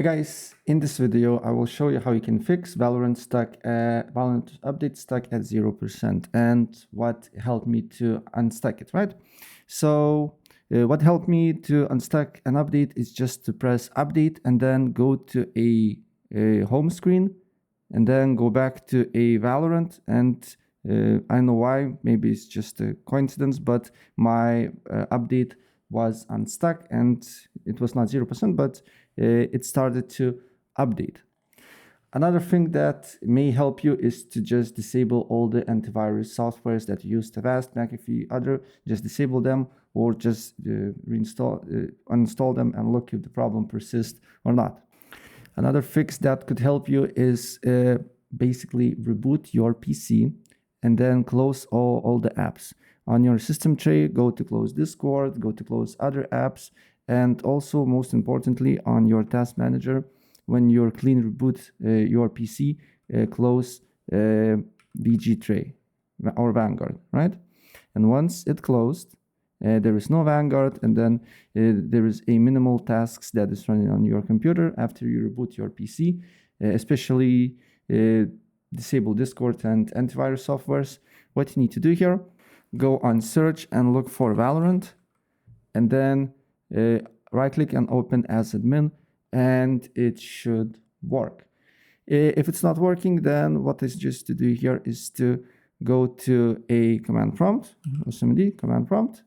Hey guys, in this video I will show you how you can fix Valorant Update Stuck at 0% and what helped me to unstuck it, right? So what helped me to unstuck an update is just to press update and then go to a home screen and then go back to a Valorant, and I don't know why, maybe it's just a coincidence, but my update was unstuck and it was not 0%, but it started to update. Another thing that may help you is to just disable all the antivirus softwares that you use, Avast, McAfee, other, just disable them or just uninstall them and look if the problem persists or not. Another fix that could help you is basically reboot your PC and then close all the apps. On your system tray, go to close Discord, go to close other apps, and also most importantly on your task manager, when you're clean reboot your PC, close VG tray or Vanguard, right? And once it closed, there is no Vanguard, and then there is a minimal tasks that is running on your computer after you reboot your PC, especially disable Discord and antivirus softwares. What you need to do here, go on search and look for Valorant, and then right click and open as admin, and it should work. If it's not working, then what I suggest to do here is to go to a command prompt, OSMD command prompt,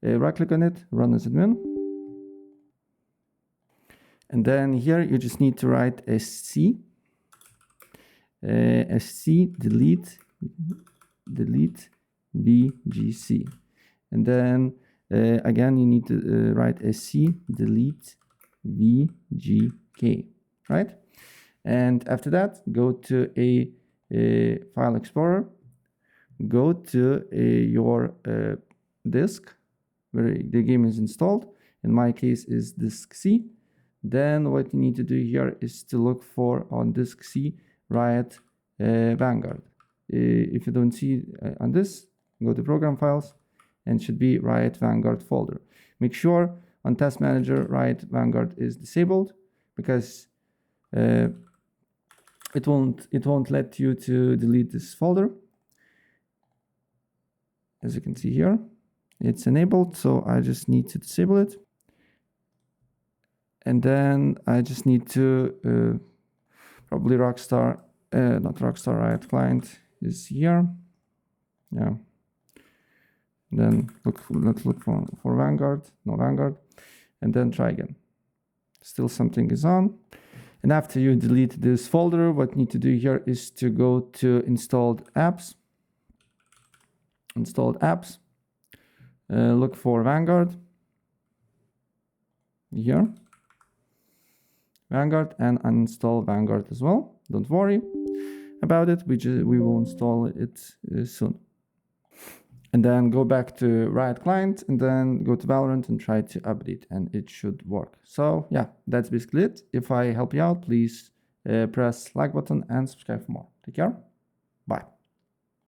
right click on it, run as admin, and then here you just need to write sc delete VGC, and then again you need to write sc delete VGK, right? And after that, go to a file explorer, go to your disk where the game is installed. In my case is disk C. Then what you need to do here is to look for on disk C, write Vanguard. If you don't see on this, go to program files and should be write Vanguard folder. Make sure on task manager write Vanguard is disabled, because it won't let you to delete this folder. As you can see here, it's enabled, so I just need to disable it. And then I just need to probably Rockstar, not Rockstar, Riot client is here. Yeah. Then let's look for Vanguard, no Vanguard, and then try again. Still something is on. And after you delete this folder, what you need to do here is to go to installed apps, look for Vanguard here, Vanguard, and uninstall Vanguard as well. Don't worry about it, we will install it soon. And then go back to Riot client and then go to Valorant and try to update, and it should work. So yeah, that's basically it. If I help you out, please press like button and subscribe for more. Take care. Bye.